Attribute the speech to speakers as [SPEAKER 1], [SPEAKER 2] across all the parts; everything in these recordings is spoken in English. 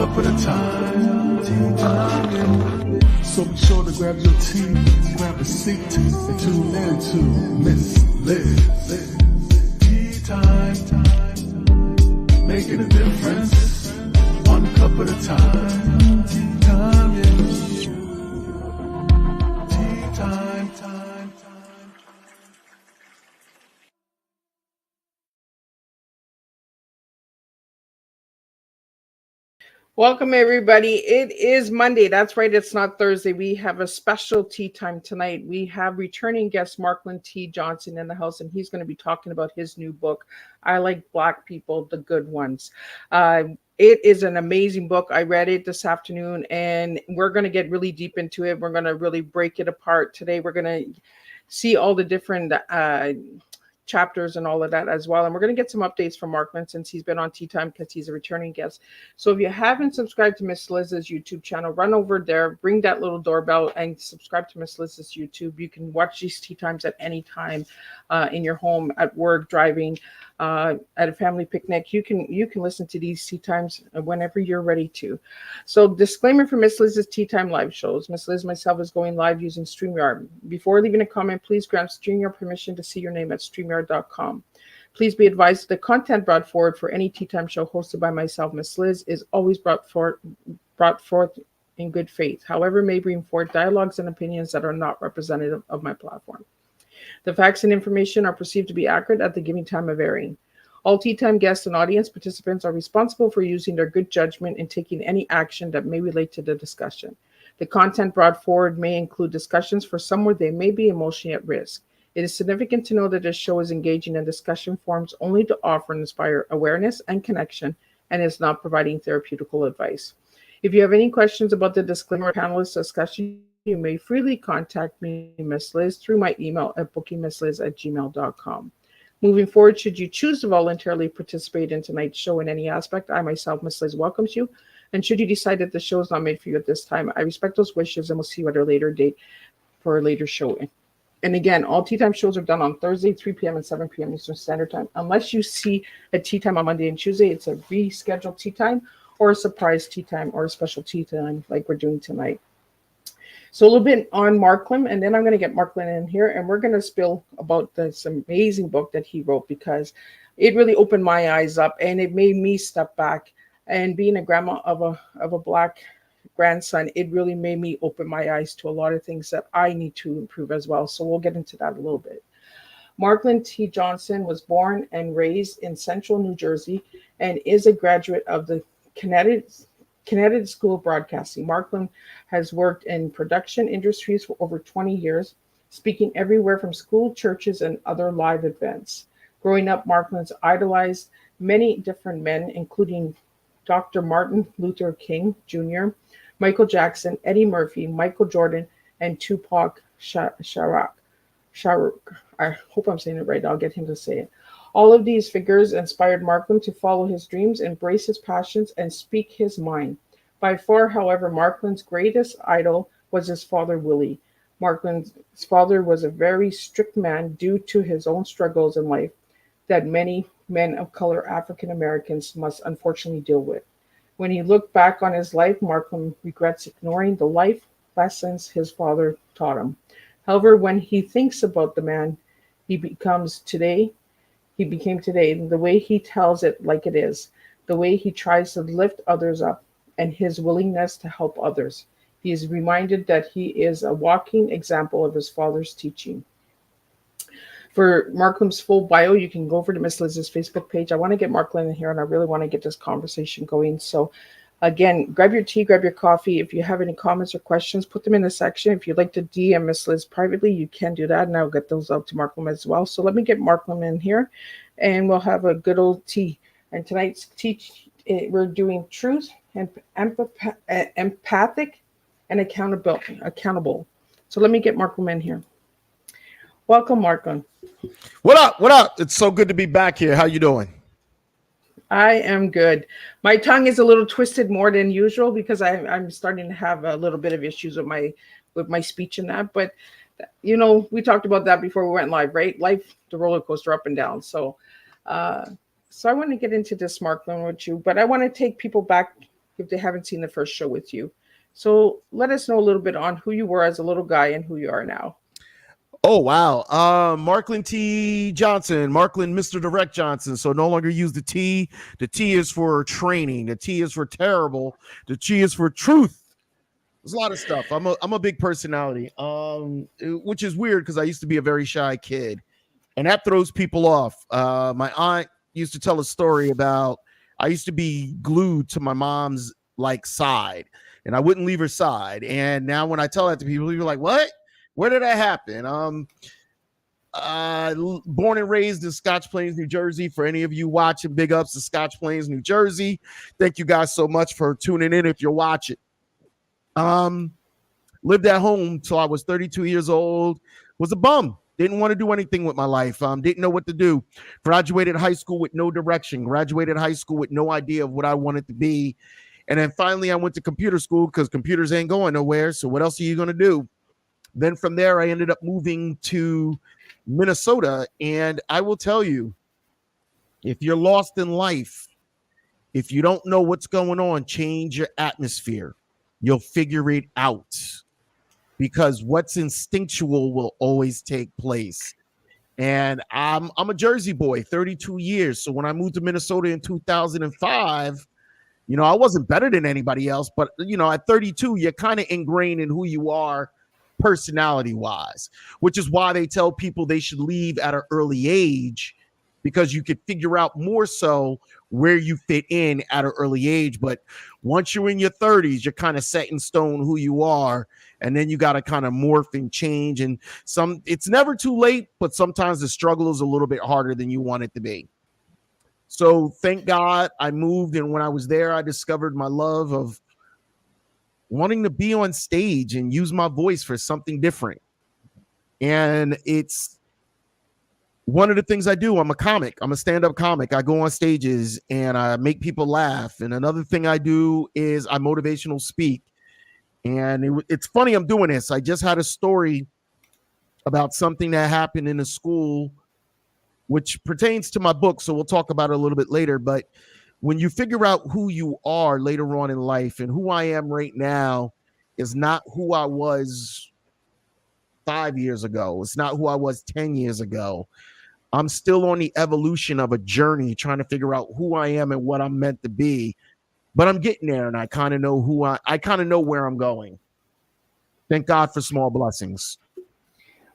[SPEAKER 1] cup at a time. Tea time. So be sure to grab your tea, grab a seat, and tune in to Miss Liz. Tea time. Making a difference. One cup at a time. Tea time, yeah. Tea time.
[SPEAKER 2] Welcome, everybody. It is Monday. That's right. It's not Thursday. We have a special tea time tonight. We have returning guest Marklyn T. Johnson in the house, and he's going to be talking about his new book, I Like Black People, the Good Ones. It is an amazing book. I read it this afternoon, and we're going to get really deep into it. We're going to really break it apart today. We're going to see all the different chapters and all of that as well. And we're going to get some updates from Marklyn since he's been on Tea Time because he's a returning guest. So if you haven't subscribed to Miss Liz's YouTube channel, run over there, ring that little doorbell and subscribe to Miss Liz's YouTube. You can watch these Tea Times at any time in your home, at work, driving, at a family picnic. You can listen to these Tea Times whenever you're ready to. So disclaimer for Miss Liz's Tea Time live shows. Miss Liz myself is going live using StreamYard. Before leaving a comment, please grant StreamYard permission to see your name at StreamYard.com. Please be advised the content brought forward for any Tea Time show hosted by myself, Miss Liz, is always brought forth in good faith. However, may bring forth dialogues and opinions that are not representative of my platform. The facts and information are perceived to be accurate at the given time of airing. All Tea Time guests and audience participants are responsible for using their good judgment in taking any action that may relate to the discussion. The content brought forward may include discussions for some where they may be emotionally at risk. It is significant to know that this show is engaging in discussion forums only to offer and inspire awareness and connection, and is not providing therapeutical advice. If you have any questions about the disclaimer panelist discussion, you may freely contact me, Miss Liz, through my email at bookingmissliz@gmail.com. Moving forward, should you choose to voluntarily participate in tonight's show in any aspect, I myself, Miss Liz, welcomes you. And should you decide that the show is not made for you at this time, I respect those wishes and we'll see you at a later date for a later show. And again, all Tea Time shows are done on Thursday, 3 p.m. and 7 p.m. Eastern Standard Time. Unless you see a Tea Time on Monday and Tuesday, it's a rescheduled Tea Time or a surprise Tea Time or a special Tea Time like we're doing tonight. So a little bit on Marklyn, and then I'm going to get Marklyn in here, and we're going to spill about this amazing book that he wrote, because it really opened my eyes up and it made me step back. And being a grandma of a Black grandson, it really made me open my eyes to a lot of things that I need to improve as well. So we'll get into that a little bit. Marklyn T. Johnson was born and raised in central New Jersey and is a graduate of the Connecticut School of Broadcasting. Marklyn has worked in production industries for over 20 years, speaking everywhere from school, churches, and other live events. Growing up, Marklyn's idolized many different men, including Dr. Martin Luther King Jr., Michael Jackson, Eddie Murphy, Michael Jordan, and Tupac Shakur. I hope I'm saying it right. I'll get him to say it. All of these figures inspired Marklyn to follow his dreams, embrace his passions, and speak his mind. By far, however, Marklyn's greatest idol was his father, Willie. Marklyn's father was a very strict man due to his own struggles in life that many men of color, African Americans, must unfortunately deal with. When he looked back on his life, Marklyn regrets ignoring the life lessons his father taught him. However, when he thinks about the man he became today, the way he tells it like it is, the way he tries to lift others up, and his willingness to help others, he is reminded that he is a walking example of his father's teaching. For Marklyn's full bio, you can go over to Miss Liz's Facebook page. I want to get Marklyn in here, and I really want to get this conversation going. So again, grab your tea, grab your coffee. If you have any comments or questions, put them in the section. If you'd like to DM Miss Liz privately, you can do that, and I'll get those out to Marklyn as well. So let me get Marklyn in here, and we'll have a good old tea. And tonight's tea, we're doing truth and empathic and accountable. So let me get Marklyn in here. Welcome, Marklyn.
[SPEAKER 3] What up? What up? It's so good to be back here. How you doing?
[SPEAKER 2] I am good. My tongue is a little twisted more than usual because I'm starting to have a little bit of issues with my speech and that. But you know, we talked about that before we went live, right? Life, the roller coaster, up and down. So I want to get into this, Marklyn, with you, but I want to take people back if they haven't seen the first show with you. So let us know a little bit on who you were as a little guy and who you are now.
[SPEAKER 3] Oh, wow. Marklyn T. Johnson, Marklyn Mr. Direct Johnson. So no longer use the T. The T is for training. The T is for terrible. The T is for truth. There's a lot of stuff. I'm a big personality, which is weird because I used to be a very shy kid, and that throws people off. My aunt used to tell a story about I used to be glued to my mom's side, and I wouldn't leave her side. And now when I tell that to people, you're like, "What? Where did that happen?" Born and raised in Scotch Plains, New Jersey. For any of you watching, big ups to Scotch Plains, New Jersey. Thank you guys so much for tuning in if you're watching. Lived at home till I was 32 years old. Was a bum. Didn't want to do anything with my life. Didn't know what to do. Graduated high school with no direction. Graduated high school with no idea of what I wanted to be. And then finally I went to computer school because computers ain't going nowhere. So what else are you going to do? Then from there, I ended up moving to Minnesota. And I will tell you, if you're lost in life, if you don't know what's going on, change your atmosphere. You'll figure it out, because what's instinctual will always take place. And I'm a Jersey boy, 32 years. So when I moved to Minnesota in 2005, I wasn't better than anybody else, but at 32, you're kind of ingrained in who you are personality wise, which is why they tell people they should leave at an early age, because you could figure out more so where you fit in at an early age. But once you're in your 30s, you're kind of set in stone who you are. And then you got to kind of morph and change. And it's never too late, but sometimes the struggle is a little bit harder than you want it to be. So thank God I moved. And when I was there, I discovered my love of wanting to be on stage and use my voice for something different. And it's one of the things I do. I'm a comic. I'm a stand-up comic. I go on stages and I make people laugh. And another thing I do is I motivational speak. And it's funny I'm doing this. I just had a story about something that happened in a school, which pertains to my book. So we'll talk about it a little bit later. But when you figure out who you are later on in life, and who I am right now is not who I was 5 years ago. It's not who I was 10 years ago. I'm still on the evolution of a journey trying to figure out who I am and what I'm meant to be. But I'm getting there, and I kind of know I kind of know where I'm going. Thank God for small blessings.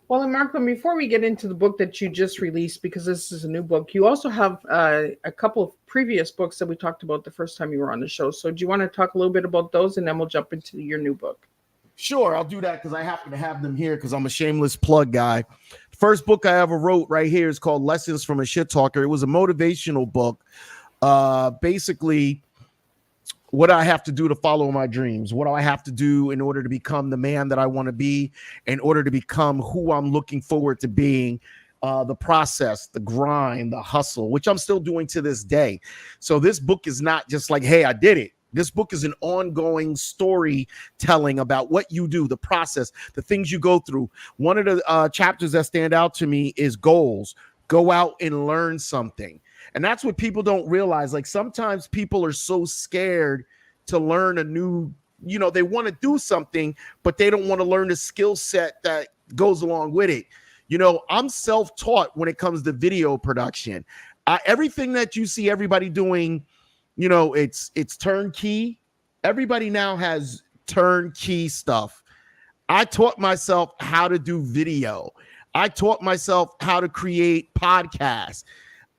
[SPEAKER 2] Well, and Marklyn, before we get into the book that you just released, because this is a new book, you also have a couple of previous books that we talked about the first time you were on the show. So do you want to talk a little bit about those, and then we'll jump into your new book?
[SPEAKER 3] Sure, I'll do that because I happen to have them here because I'm a shameless plug guy. The first book I ever wrote right here is called Lessons from a Shit Talker. It was a motivational book. Basically, what I have to do to follow my dreams, what do I have to do in order to become the man that I want to be, in order to become who I'm looking forward to being, the process, the grind, the hustle, which I'm still doing to this day. So this book is not just like, hey, I did it. This book is an ongoing storytelling about what you do, the process, the things you go through. One of the chapters that stand out to me is goals. Go out and learn something. And that's what people don't realize. Like sometimes people are so scared to learn a new, they want to do something, but they don't want to learn the skill set that goes along with it. I'm self-taught when it comes to video production. Everything that you see everybody doing, it's turnkey. Everybody now has turnkey stuff. I taught myself how to do video. I taught myself how to create podcasts.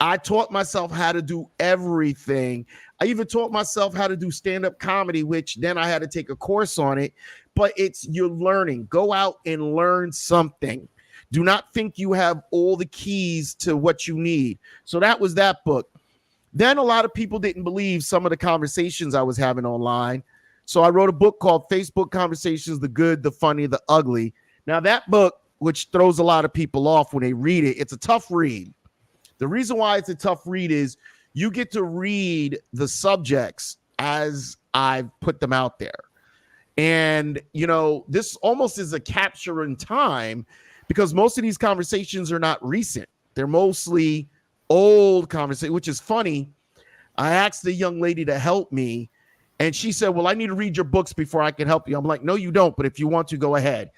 [SPEAKER 3] I taught myself how to do everything. I even taught myself how to do stand-up comedy, which then I had to take a course on it. But you're learning. Go out and learn something. Do not think you have all the keys to what you need. So that was that book. Then a lot of people didn't believe some of the conversations I was having online. So I wrote a book called Facebook Conversations, The Good, the Funny, the Ugly. Now that book, which throws a lot of people off when they read it, it's a tough read. The reason why it's a tough read is you get to read the subjects as I've put them out there. And, this almost is a capture in time because most of these conversations are not recent. They're mostly old conversation, which is funny. I asked the young lady to help me, And she said, well, I need to read your books before I can help you. I'm like, no, you don't. But if you want to, go ahead.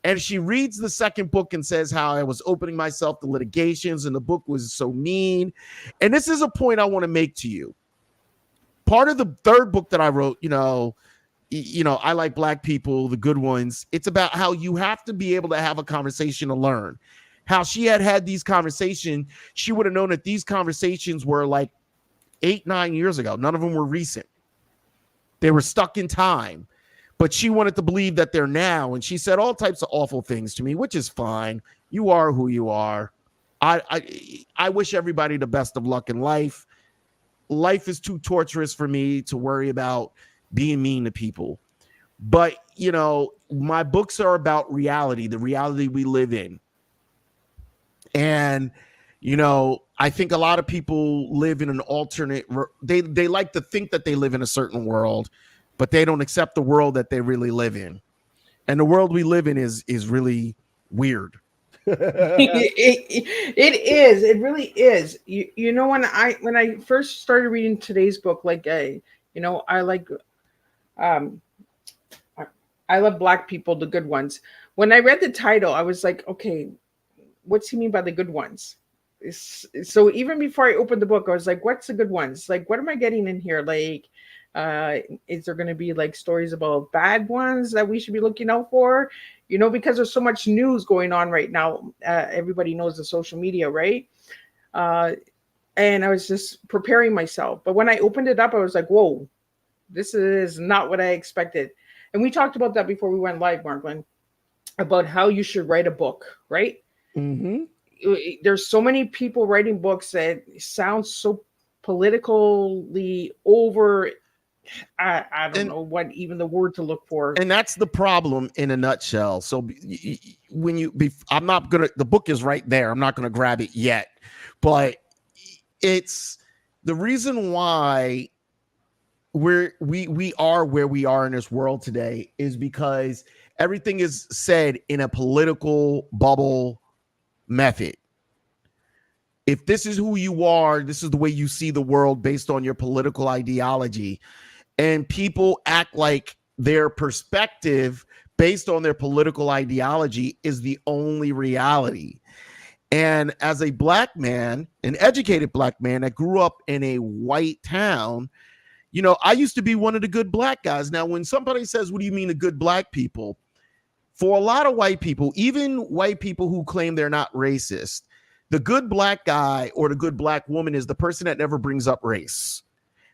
[SPEAKER 3] And she reads the second book and says how I was opening myself to litigations and the book was so mean. And this is a point I want to make to you. Part of the third book that I wrote, I Like Black People, the good ones. It's about how you have to be able to have a conversation to learn. How she had these conversations, she would have known that these conversations were like 8-9 years ago. None of them were recent. They were stuck in time. But she wanted to believe that they're now. And she said all types of awful things to me, which is fine. You are who you are. I wish everybody the best of luck in life. Life is too torturous for me to worry about being mean to people. But, my books are about reality, the reality we live in. And, I think a lot of people live in an alternate, they like to think that they live in a certain world, but they don't accept the world that they really live in. And the world we live in is really weird.
[SPEAKER 2] It is. It really is. When I first started reading today's book, I love Black people, the good ones. When I read the title, I was like, okay, what's he mean by the good ones? So even before I opened the book, I was like, what's the good ones? Like, what am I getting in here? Like, is there going to be like stories about bad ones that we should be looking out for? Because there's so much news going on right now. Everybody knows the social media, right? And I was just preparing myself. But when I opened it up, I was like, whoa, this is not what I expected. And we talked about that before we went live, Marklyn, about how you should write a book, right?
[SPEAKER 3] Mm-hmm.
[SPEAKER 2] There's so many people writing books that sound so politically over. I don't know what even the word to look for.
[SPEAKER 3] And that's the problem in a nutshell. So the book is right there. I'm not going to grab it yet, but it's the reason why we are where we are in this world today is because everything is said in a political bubble method. If this is who you are, this is the way you see the world based on your political ideology. And people act like their perspective based on their political ideology is the only reality. And as a Black man, an educated Black man that grew up in a white town, I used to be one of the good Black guys. Now, when somebody says, what do you mean the good Black people? For a lot of white people, even white people who claim they're not racist, the good Black guy or the good Black woman is the person that never brings up race.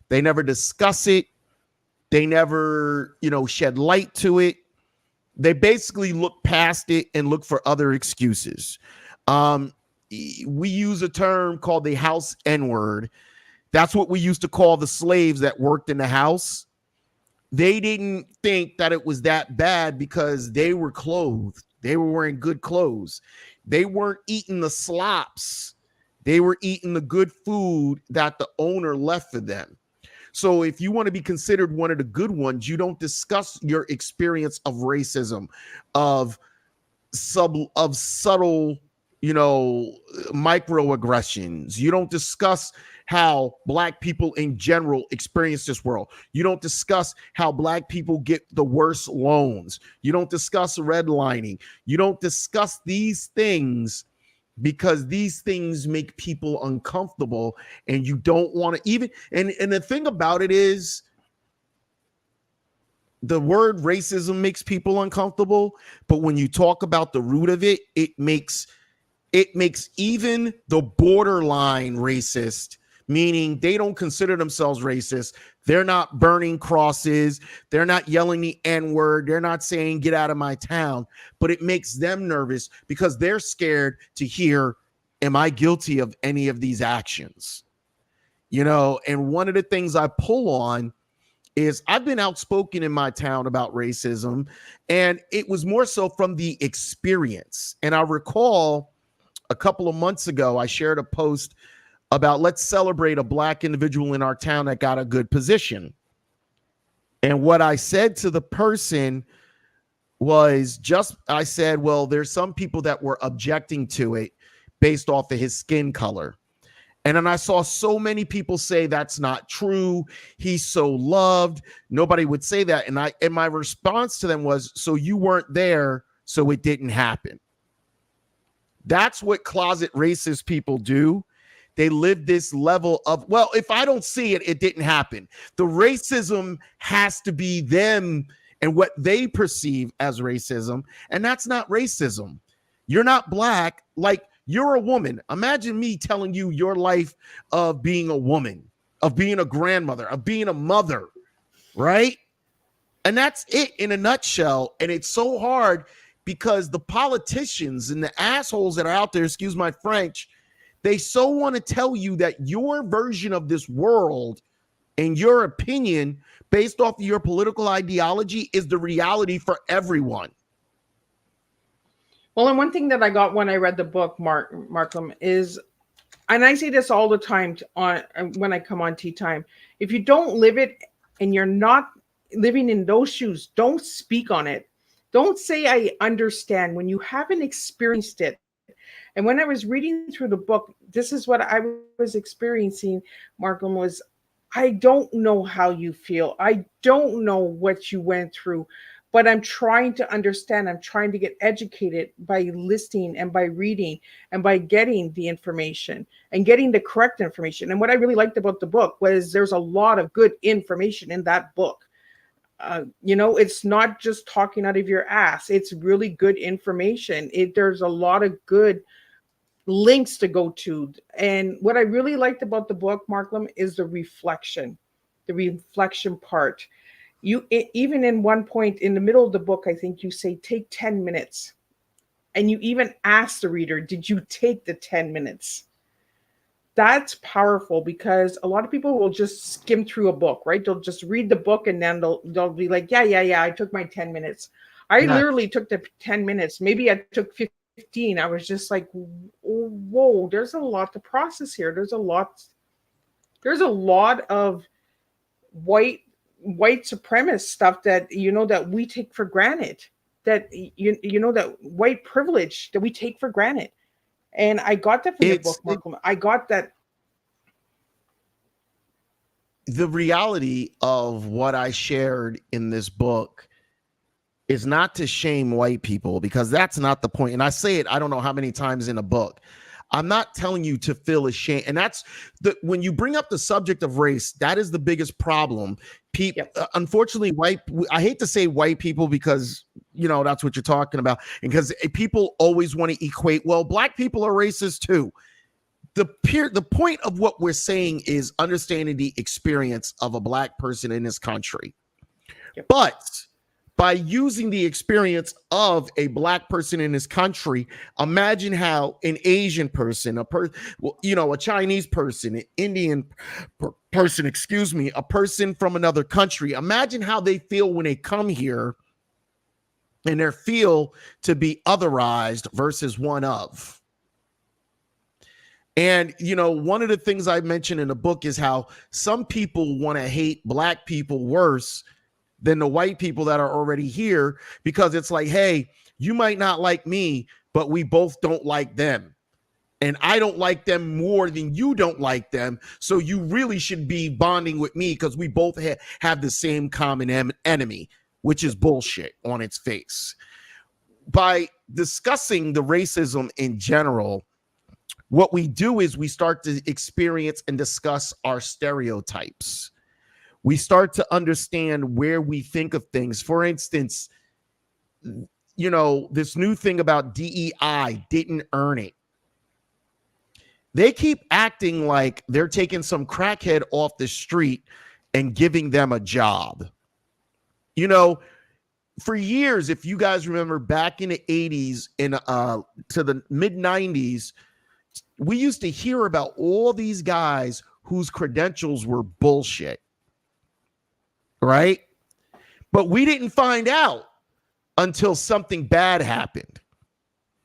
[SPEAKER 3] They never discuss it. They never, shed light to it. They basically look past it and look for other excuses. We use a term called the house N-word. That's what we used to call the slaves that worked in the house. They didn't think that it was that bad because they were clothed. They were wearing good clothes. They weren't eating the slops. They were eating the good food that the owner left for them. So if you want to be considered one of the good ones, you don't discuss your experience of racism, of subtle, microaggressions. You don't discuss how Black people in general experience this world. You don't discuss how Black people get the worst loans. You don't discuss redlining. You don't discuss these things because these things make people uncomfortable and you don't want to even, and the thing about it is the word racism makes people uncomfortable, but when you talk about the root of it, it makes even the borderline racist, meaning they don't consider themselves racist. They're not burning crosses. They're not yelling the N-word. They're not saying, get out of my town. But it makes them nervous because they're scared to hear, am I guilty of any of these actions? And one of the things I pull on is I've been outspoken in my town about racism, and it was more so from the experience. And I recall a couple of months ago, I shared a post about let's celebrate a Black individual in our town that got a good position. And what I said to the person was I said, well, there's some people that were objecting to it based off of his skin color. And then I saw so many people say that's not true. He's so loved. Nobody would say that. And my response to them was, so you weren't there, so it didn't happen. That's what closet racist people do. They live this level of, well, if I don't see it, it didn't happen. The racism has to be them and what they perceive as racism. And that's not racism. You're not black. Like, you're a woman. Imagine me telling you your life of being a woman, of being a grandmother, of being a mother, right? And that's it in a nutshell. And it's so hard because the politicians and the assholes that are out there, excuse my French, they so want to tell you that your version of this world and your opinion based off of your political ideology is the reality for everyone.
[SPEAKER 2] Well, and one thing that I got when I read the book, Marklyn, is, and I say this all the time when I come on Tea Time, if you don't live it and you're not living in those shoes, don't speak on it. Don't say I understand when you haven't experienced it. And when I was reading through the book, this is what I was experiencing, Marklyn, was I don't know how you feel. I don't know what you went through. But I'm trying to understand. I'm trying to get educated by listening and by reading and by getting the information and getting the correct information. And what I really liked about the book was there's a lot of good information in that book. It's not just talking out of your ass. It's really good information. There's a lot of good links to go to. And what I really liked about the book, Marklyn, is the reflection part. Even in one point in the middle of the book, I think you say, take 10 minutes. And you even ask the reader, did you take the 10 minutes? That's powerful because a lot of people will just skim through a book, right? They'll just read the book and then they'll be like, yeah, I took my 10 minutes. I literally took the 10 minutes. Maybe I took 15. I was just like, whoa, there's a lot to process here. There's a lot of white supremacist stuff that that we take for granted, that that white privilege that we take for granted. And I got that from the book, Marklyn. I got that.
[SPEAKER 3] The reality of what I shared in this book is not to shame white people, because that's not the point. And I say it, I don't know how many times in a book. I'm not telling you to feel ashamed. And that's when you bring up the subject of race, that is the biggest problem. Unfortunately, I hate to say white people because, that's what you're talking about. And because people always want to equate, well, black people are racist too. The point of what we're saying is understanding the experience of a black person in this country. Yep. But by using the experience of a black person in this country, imagine how an Asian person, a Chinese person, an Indian person, a person from another country, imagine how they feel when they come here and they feel to be otherized versus one of. And, one of the things I mentioned in the book is how some people want to hate black people worse than the white people that are already here, because it's like, hey, you might not like me, but we both don't like them. And I don't like them more than you don't like them. So you really should be bonding with me because we both have the same common enemy, which is bullshit on its face. By discussing the racism in general, what we do is we start to experience and discuss our stereotypes. We start to understand where we think of things. For instance, this new thing about DEI, didn't earn it. They keep acting like they're taking some crackhead off the street and giving them a job. For years, if you guys remember back in the 80s and to the mid 90s, we used to hear about all these guys whose credentials were bullshit. Right? But we didn't find out until something bad happened,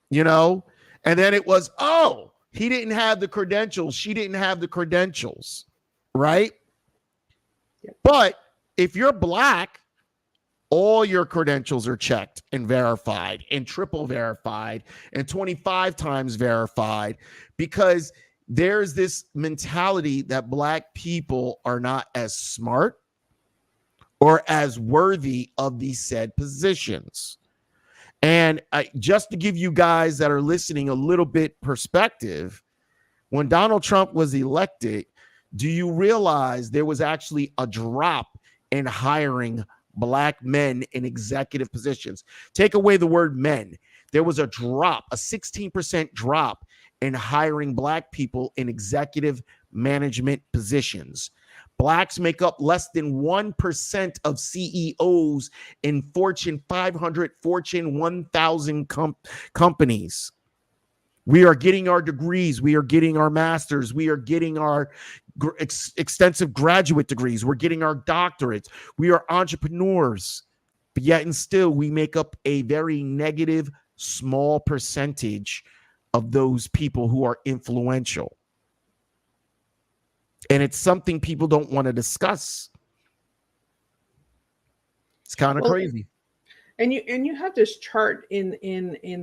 [SPEAKER 3] and then it was, oh, he didn't have the credentials. She didn't have the credentials. Right? Yep. But if you're black, all your credentials are checked and verified and triple verified and 25 times verified, because there's this mentality that Black people are not as smart or as worthy of these said positions. And just to give you guys that are listening a little bit perspective, when Donald Trump was elected, do you realize there was actually a drop in hiring Black men in executive positions? Take away the word men. There was a drop, a 16% drop in hiring Black people in executive management positions. Blacks make up less than 1% of CEOs in Fortune 500, Fortune 1000 companies. We are getting our degrees. We are getting our masters. We are getting our extensive graduate degrees. We're getting our doctorates. We are entrepreneurs. But yet and still, we make up a very negative, small percentage of those people who are influential. And it's something people don't want to discuss. It's kind of crazy.
[SPEAKER 2] And you have this chart in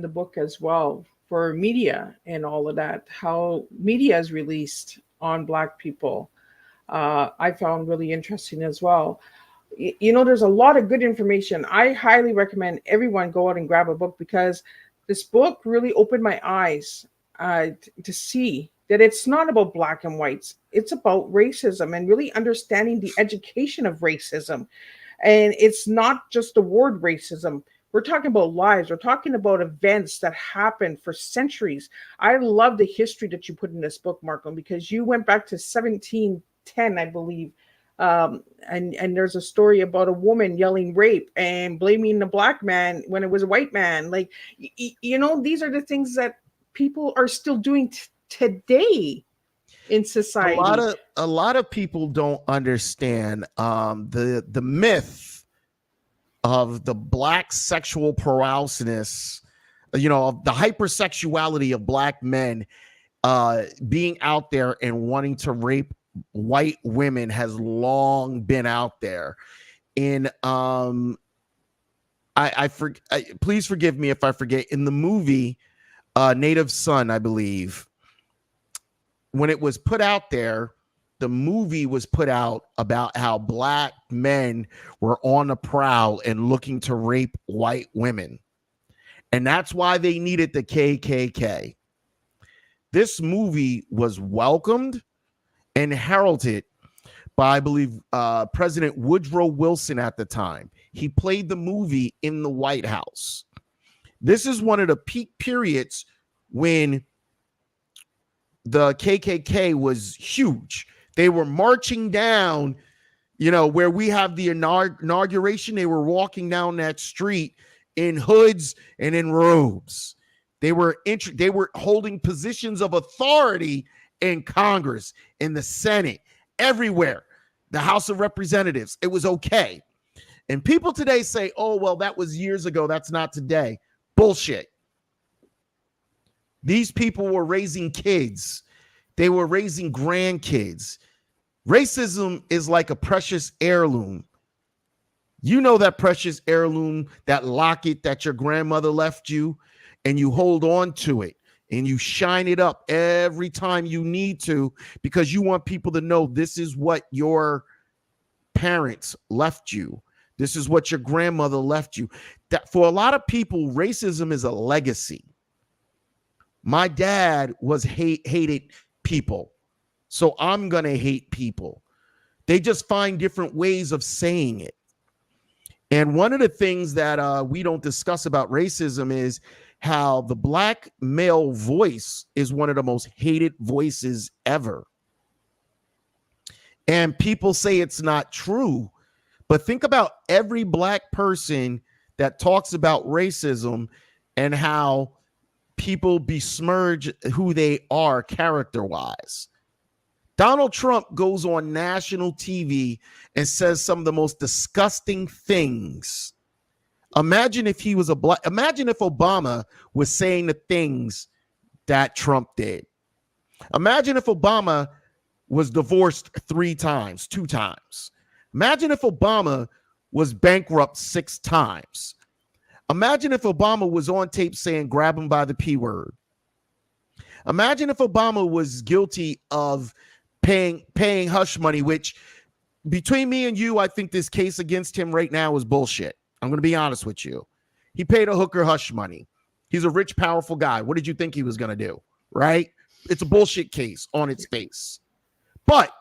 [SPEAKER 2] the book as well for media and all of that, how media is released on Black people. I found really interesting as well. You know, there's a lot of good information. I highly recommend everyone go out and grab a book, because this book really opened my eyes to see that it's not about black and whites. It's about racism and really understanding the education of racism. And it's not just the word racism. We're talking about lives. We're talking about events that happened for centuries. I love the history that you put in this book, Marklyn, because you went back to 1710, I believe. And there's a story about a woman yelling rape and blaming the Black man when it was a white man. Like, you know, these are the things that people are still doing today in society.
[SPEAKER 3] A lot of people don't understand the myth of the Black sexual paralysis, you know, of the hypersexuality of Black men being out there and wanting to rape white women has long been out there. And please forgive me if I forget, in the movie Native Son, I believe, when it was put out there, the movie was put out about how Black men were on the prowl and looking to rape white women. And that's why they needed the KKK. This movie was welcomed and heralded by, I believe, President Woodrow Wilson at the time. He played the movie in the White House. This is one of the peak periods when the KKK was huge. They were marching down, you know, where we have the inauguration. They were walking down that street in hoods and in robes. They were holding positions of authority in Congress, in the Senate, everywhere, the House of Representatives. It was okay. And people today say, oh, well, that was years ago. That's not today. Bullshit. These people were raising kids. They were raising grandkids. Racism is like a precious heirloom. You know that precious heirloom, that locket that your grandmother left you, and you hold on to it and you shine it up every time you need to, because you want people to know this is what your parents left you. This is what your grandmother left you. That for a lot of people, racism is a legacy. My dad was hated people, so I'm going to hate people. They just find different ways of saying it. And one of the things that we don't discuss about racism is how the Black male voice is one of the most hated voices ever. And people say it's not true, but think about every Black person that talks about racism and how people besmirch who they are character-wise. Donald Trump goes on national TV and says some of the most disgusting things. Imagine if he was imagine if Obama was saying the things that Trump did. Imagine if Obama was divorced 2 times. Imagine if Obama was bankrupt 6 times. Imagine if Obama was on tape saying, grab him by the P word. Imagine if Obama was guilty of paying hush money, which between me and you, I think this case against him right now is bullshit. I'm going to be honest with you. He paid a hooker hush money. He's a rich, powerful guy. What did you think he was going to do? Right? It's a bullshit case on its face. But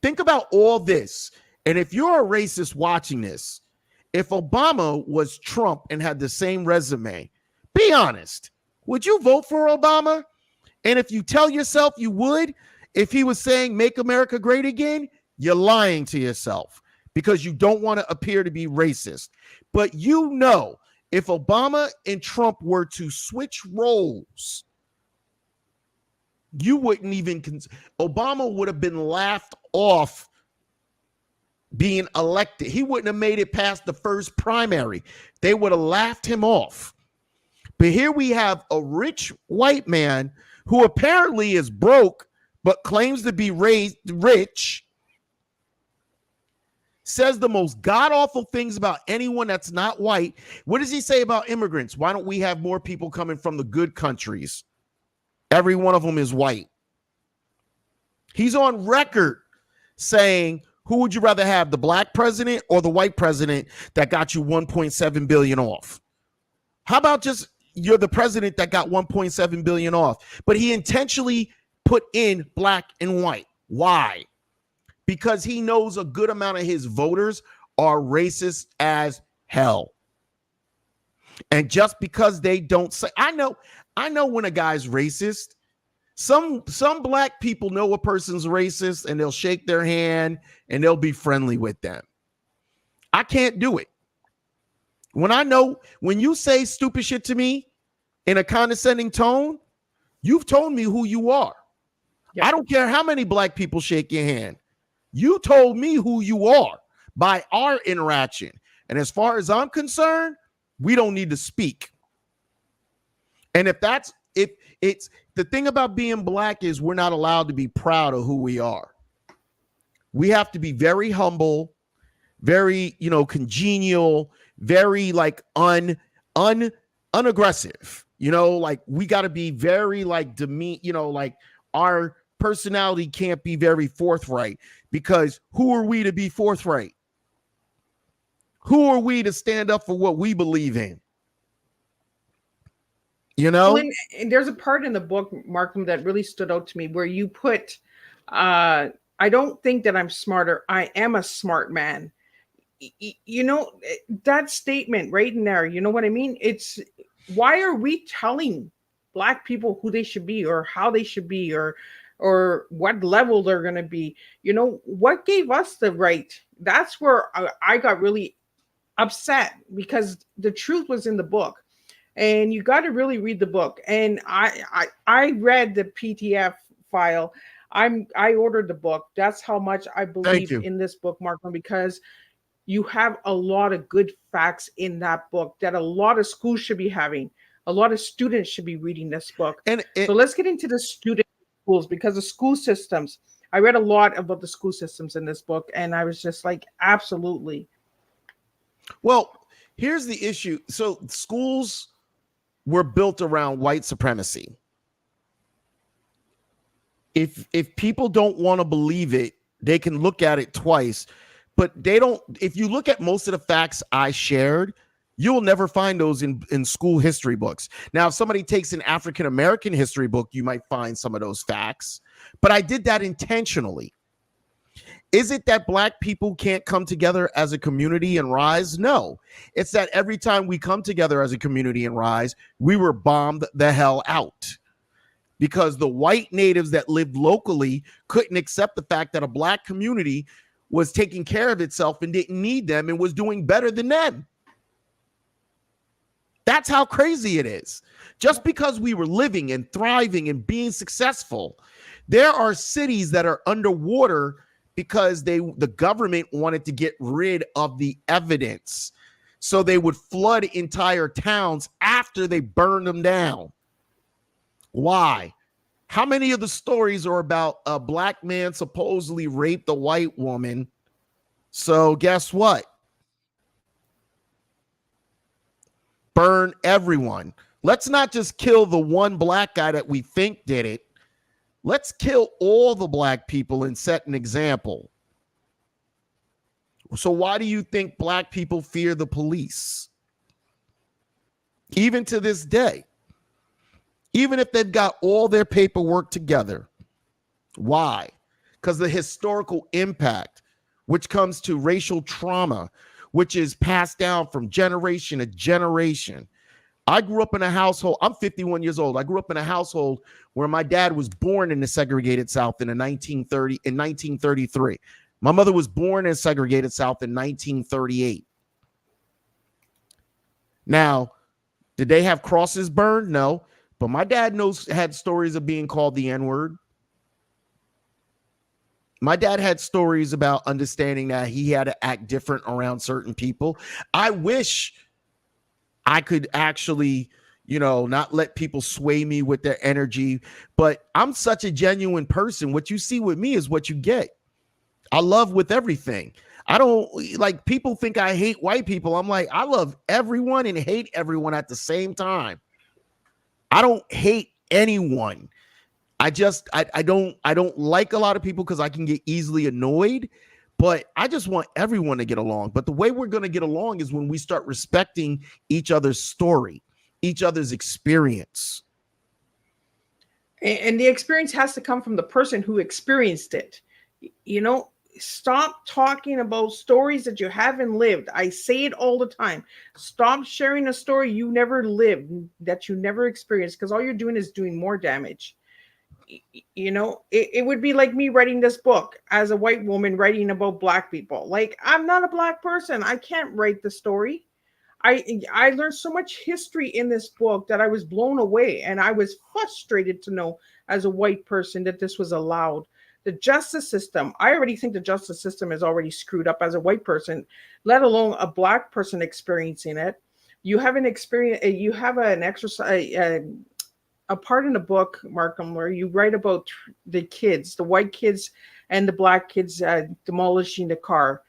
[SPEAKER 3] think about all this. And if you're a racist watching this, if Obama was Trump and had the same resume, be honest, would you vote for Obama? And if you tell yourself you would, if he was saying make America great again, you're lying to yourself because you don't want to appear to be racist. But you know, if Obama and Trump were to switch roles, you wouldn't even Obama would have been laughed off being elected. He wouldn't have made it past the first primary. They would have laughed him off. But here we have a rich white man who apparently is broke but claims to be rich, says the most god-awful things about anyone that's not white. What does he say about immigrants? Why don't we have more people coming from the good countries? Every one of them is white. He's on record saying, who would you rather have, the black president or the white president that got you 1.7 billion off? How about just you're the president that got 1.7 billion off? But he intentionally put in black and white. Why? Because he knows a good amount of his voters are racist as hell. And just because they don't say, I know when a guy's racist. Some black people know a person's racist and they'll shake their hand and they'll be friendly with them. I can't do it. When you say stupid shit to me in a condescending tone, you've told me who you are. Yep. I don't care how many black people shake your hand. You told me who you are by our interaction. And as far as I'm concerned, we don't need to speak. And if it's the thing about being black is we're not allowed to be proud of who we are. We have to be very humble, very, congenial, very like unaggressive, like we got to be very like like our personality can't be very forthright, because who are we to be forthright? Who are we to stand up for what we believe in?
[SPEAKER 2] Well, and there's a part in the book, Marklyn, that really stood out to me where you put, I don't think that I'm smarter. I am a smart man. That statement right in there, you know what I mean? It's, why are we telling black people who they should be or how they should be or what level they're going to be? What gave us the right? That's where I got really upset, because the truth was in the book. And you got to really read the book. And I read the PDF file. I ordered the book. That's how much I believe in this book, Marklyn, because you have a lot of good facts in that book that a lot of schools should be having. A lot of students should be reading this book. So let's get into the student schools, because the school systems, I read a lot about the school systems in this book, and I was just like, absolutely.
[SPEAKER 3] Well, here's the issue. So schools were built around white supremacy. If people don't want to believe it, they can look at it twice, but they don't. If you look at most of the facts I shared, you'll never find those in school history books. Now, if somebody takes an African-American history book, you might find some of those facts, but I did that intentionally. Is it that black people can't come together as a community and rise? No, it's that every time we come together as a community and rise, we were bombed the hell out, because the white natives that lived locally couldn't accept the fact that a black community was taking care of itself and didn't need them and was doing better than them. That's how crazy it is. Just because we were living and thriving and being successful, there are cities that are underwater because the government wanted to get rid of the evidence. So they would flood entire towns after they burned them down. Why? How many of the stories are about a black man supposedly raped a white woman? So guess what? Burn everyone. Let's not just kill the one black guy that we think did it. Let's kill all the black people and set an example. So why do you think black people fear the police? Even to this day, even if they've got all their paperwork together. Why? Because the historical impact, which comes to racial trauma, which is passed down from generation to generation. I grew up in a household, I'm 51 years old. I grew up in a household where my dad was born in the segregated South in 1933. My mother was born in segregated South in 1938. Now, did they have crosses burned? No. But my dad had stories of being called the N-word. My dad had stories about understanding that he had to act different around certain people. I wish I could actually, not let people sway me with their energy, but I'm such a genuine person. What you see with me is what you get. I love with everything. I don't like people think I hate white people. I'm like, I love everyone and hate everyone at the same time. I don't hate anyone. I don't like a lot of people because I can get easily annoyed, but I just want everyone to get along. But the way we're going to get along is when we start respecting each other's story, each other's experience.
[SPEAKER 2] And the experience has to come from the person who experienced it. Stop talking about stories that you haven't lived. I say it all the time. Stop sharing a story you never lived, that you never experienced, because all you're doing is doing more damage. It would be like me writing this book as a white woman writing about black people. Like, I'm not a black person. I can't write the story. I learned so much history in this book that I was blown away, and I was frustrated to know as a white person that this was allowed. The justice system, I already think the justice system is already screwed up as a white person, let alone a black person experiencing it. You have an experience, you have an exercise, a part in the book, Marklyn, where you write about the kids, the white kids and the black kids demolishing the car.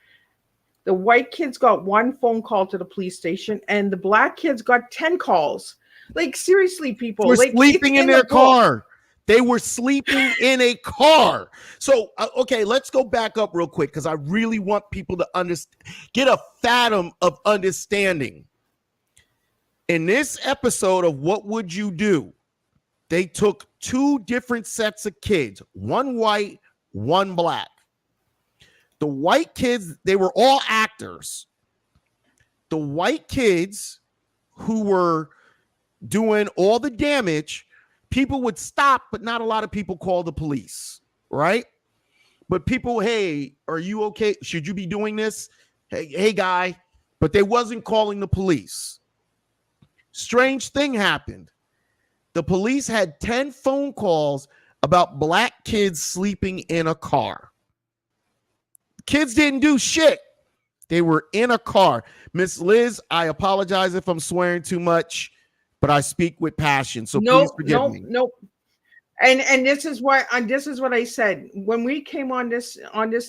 [SPEAKER 2] The white kids got one phone call to the police station, and the black kids got 10 calls. Like, seriously, people.
[SPEAKER 3] We're
[SPEAKER 2] like,
[SPEAKER 3] sleeping in their car. They were sleeping in a car. So, okay, let's go back up real quick because I really want people to get a fathom of understanding. In this episode of What Would You Do, they took two different sets of kids, one white, one black. The white kids, they were all actors. The white kids who were doing all the damage, people would stop, but not a lot of people call the police, right? But people, hey, are you okay? Should you be doing this? Hey, guy. But they wasn't calling the police. Strange thing happened. The police had 10 phone calls about black kids sleeping in a car. Kids didn't do shit. They were in a car. Miss Liz, I apologize if I'm swearing too much, but I speak with passion. So please forgive me.
[SPEAKER 2] No. And this is what I said when we came on this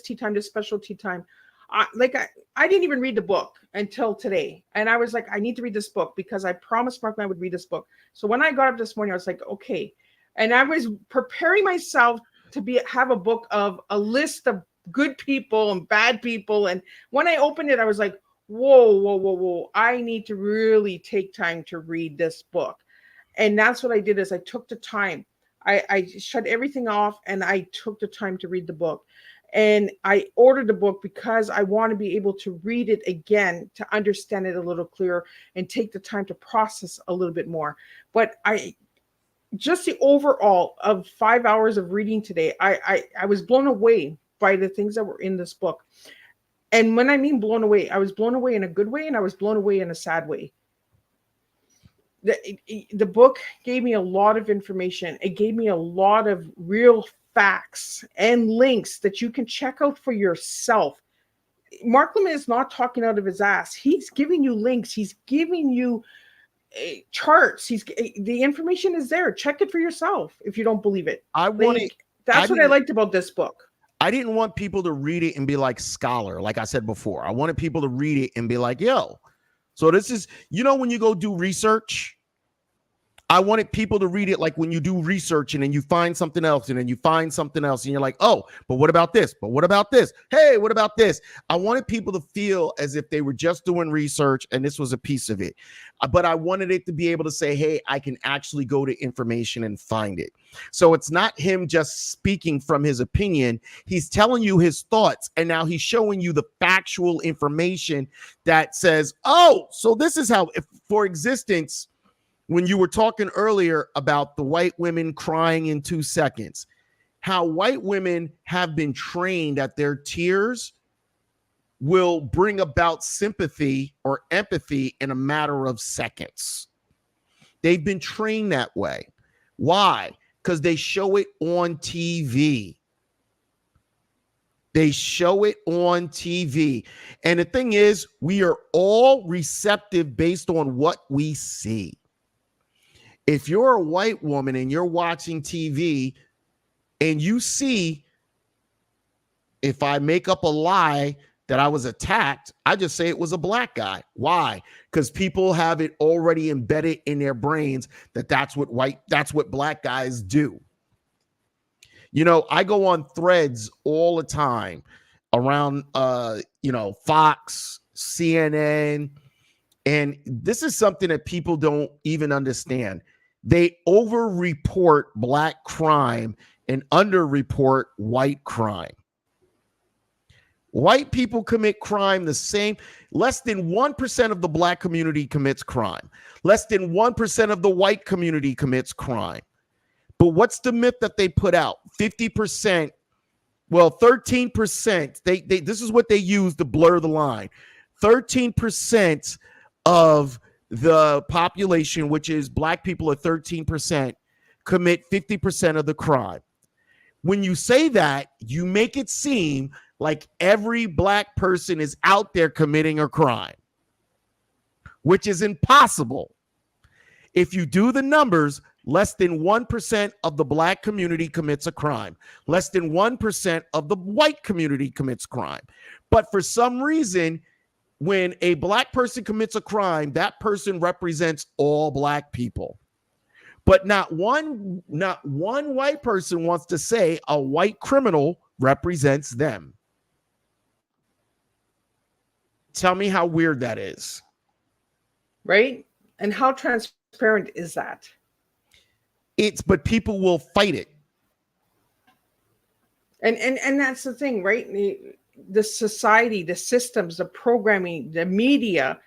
[SPEAKER 2] tea time, this special tea time. I didn't even read the book until today, and I was like, I need to read this book because I promised Marklyn I would read this book. So when I got up this morning, I was like, okay, and I was preparing myself to have a book of a list of good people and bad people. And when I opened it, I was like, whoa, I need to really take time to read this book. And that's what I did, is I took the time. I shut everything off and I took the time to read the book. And I ordered the book because I want to be able to read it again to understand it a little clearer and take the time to process a little bit more. But just the overall of 5 hours of reading today, I was blown away by the things that were in this book. And when I mean blown away, I was blown away in a good way and I was blown away in a sad way. The book gave me a lot of information. It gave me a lot of real facts and links that you can check out for yourself. Marklyn is not talking out of his ass. He's giving you links. He's giving you charts. The information is there. Check it for yourself if you don't believe it. That's what I liked about this book.
[SPEAKER 3] I didn't want people to read it and be like scholar, like I said before. I wanted people to read it and be like, yo. So this is, when you go do research, I wanted people to read it like when you do research and then you find something else and then you find something else and you're like, oh, but what about this? But what about this? Hey, what about this? I wanted people to feel as if they were just doing research and this was a piece of it. But I wanted it to be able to say, hey, I can actually go to information and find it. So it's not him just speaking from his opinion. He's telling you his thoughts. And now he's showing you the factual information that says, oh, so this is how, if, for existence, when you were talking earlier about the white women crying in 2 seconds, how white women have been trained that their tears will bring about sympathy or empathy in a matter of seconds. They've been trained that way. Why? Because they show it on TV. They show it on TV. And the thing is, we are all receptive based on what we see. If you're a white woman and you're watching TV and you see, if I make up a lie that I was attacked, I just say it was a black guy. Why? Because people have it already embedded in their brains that that's what black guys do. You know, I go on threads all the time around, Fox, CNN, and this is something that people don't even understand. They over-report black crime and under-report white crime. White people commit crime the same. Less than 1% of the black community commits crime. Less than 1% of the white community commits crime. But what's the myth that they put out? 50%, well, 13%. This is what they use to blur the line. 13% of the population, which is black people at 13%, commit 50% of the crime. When you say that, you make it seem like every black person is out there committing a crime, which is impossible. If you do the numbers, less than 1% of the black community commits a crime. Less than 1% of the white community commits crime. But for some reason, when a black person commits a crime, that person represents all black people. But not one white person wants to say a white criminal represents them. Tell me how weird that is.
[SPEAKER 2] Right? And how transparent is that?
[SPEAKER 3] But people will fight it.
[SPEAKER 2] And that's the thing, right? The society, the systems, the programming, the media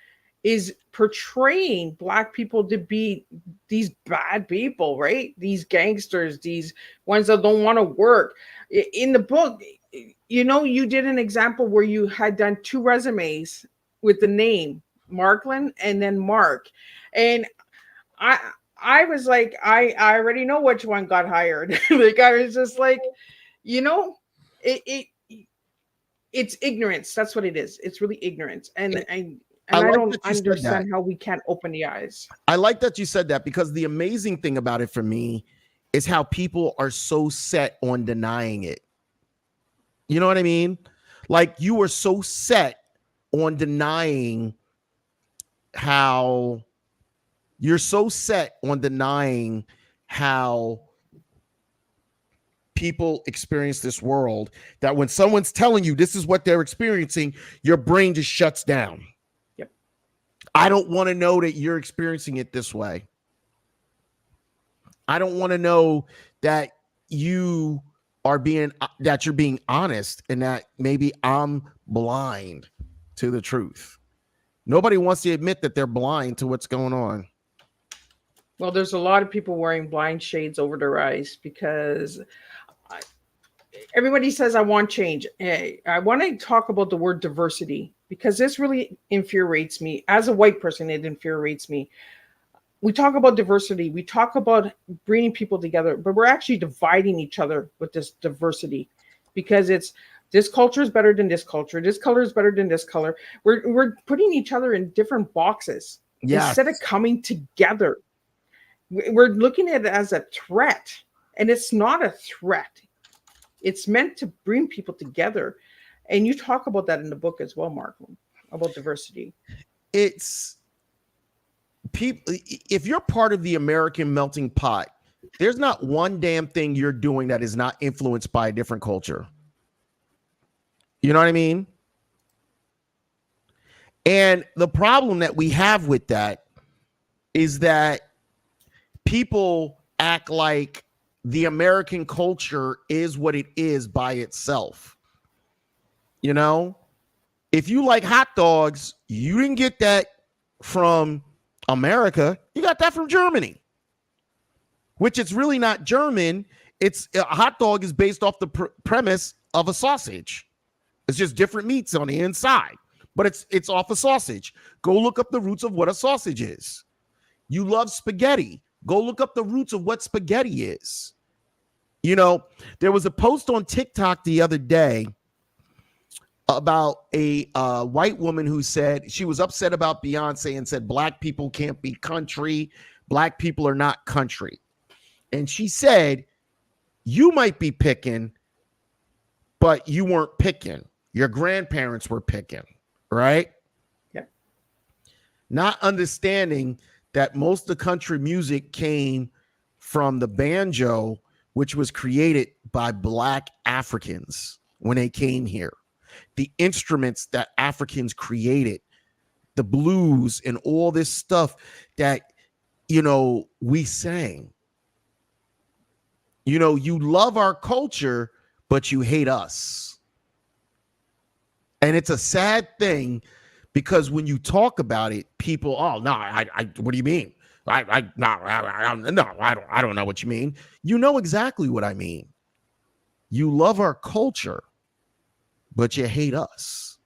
[SPEAKER 2] is portraying black people to be these bad people, right? These gangsters, these ones that don't want to work. In the book, you did an example where you had done 2 resumes with the name Marklyn and then Mark. And I was like, I already know which one got hired. Like, I was just like, it's ignorance. That's what it is. It's really ignorance. And I don't understand how we can't open the eyes.
[SPEAKER 3] I like that you said that, because the amazing thing about it for me is how people are so set on denying it. You know what I mean? Like, you are so set on denying how people experience this world, that when someone's telling you this is what they're experiencing, your brain just shuts down.
[SPEAKER 2] Yep.
[SPEAKER 3] I don't want to know that you're experiencing it this way. I don't want to know that you're being honest and that maybe I'm blind to the truth. Nobody wants to admit that they're blind to what's going on.
[SPEAKER 2] Well, there's a lot of people wearing blind shades over their eyes because everybody says, I want change. I want to talk about the word diversity, because this really infuriates me. As a white person, it infuriates me. We talk about diversity. We talk about bringing people together, but we're actually dividing each other with this diversity, because it's this culture is better than this culture. This color is better than this color. We're putting each other in different boxes instead of coming together. We're looking at it as a threat, and it's not a threat. It's meant to bring people together. And you talk about that in the book as well, Marklyn, about diversity.
[SPEAKER 3] people, if you're part of the American melting pot, there's not one damn thing you're doing that is not influenced by a different culture. You know what I mean? And the problem that we have with that is that people act like the American culture is what it is by itself. You know, if you like hot dogs, you didn't get that from America. You got that from Germany, which it's really not German. It's a hot dog is based off the premise of a sausage. It's just different meats on the inside, but it's off a sausage. Go look up the roots of what a sausage is. You love spaghetti. Go look up the roots of what spaghetti is. You know, there was a post on TikTok the other day about a white woman who said she was upset about Beyonce and said black people can't be country. Black people are not country. And she said, you might be picking, but you weren't picking. Your grandparents were picking, right?
[SPEAKER 2] Yeah.
[SPEAKER 3] Not understanding that most of the country music came from the banjo, which was created by black Africans when they came here. The instruments that Africans created, the blues and all this stuff that, you know, we sang. You know, you love our culture, but you hate us. And it's a sad thing because when you talk about it, people, oh no, I what do you mean? I don't know what you mean. You know exactly what I mean. You love our culture, but you hate us.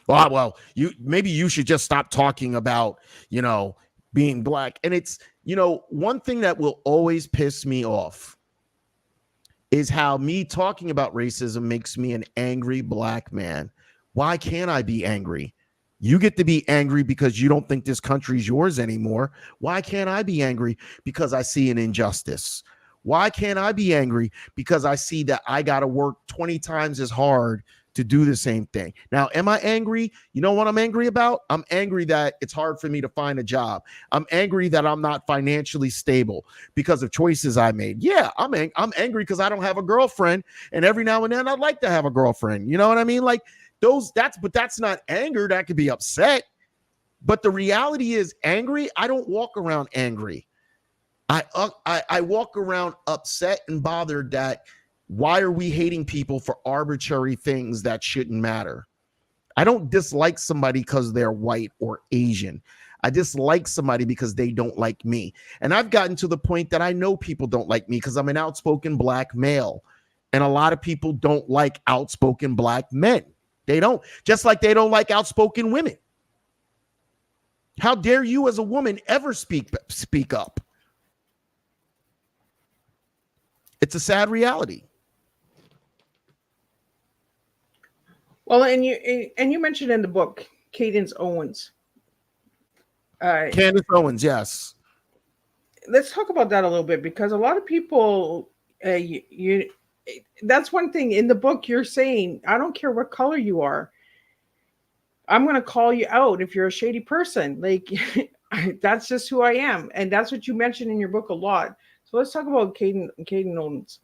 [SPEAKER 3] Well, maybe you should just stop talking about, you know, being black. And it's, you know, one thing that will always piss me off is how me talking about racism makes me an angry black man. Why can't I be angry? You get to be angry because you don't think this country's yours anymore. Why can't I be angry? Because I see an injustice. Why can't I be angry? Because I see that I got to work 20 times as hard to do the same thing. Now, am I angry? You know what I'm angry about? I'm angry that it's hard for me to find a job. I'm angry that I'm not financially stable because of choices I made. Yeah, I'm angry because I don't have a girlfriend, and every now and then I'd like to have a girlfriend. You know what I mean? Like that's not anger. That could be upset. But the reality is angry. I don't walk around angry. I walk around upset and bothered that why are we hating people for arbitrary things that shouldn't matter? I don't dislike somebody because they're white or Asian. I dislike somebody because they don't like me. And I've gotten to the point that I know people don't like me because I'm an outspoken black male. And a lot of people don't like outspoken black men. They don't, just like they don't like outspoken women. How dare you as a woman ever speak up? It's a sad reality.
[SPEAKER 2] Well, and you mentioned in the book Candace Owens.
[SPEAKER 3] Candace Owens, yes.
[SPEAKER 2] Let's talk about that a little bit because a lot of people, that's one thing in the book you're saying, I don't care what color you are. I'm going to call you out if you're a shady person. Like, that's just who I am. And that's what you mentioned in your book a lot. So let's talk about Candace Owens.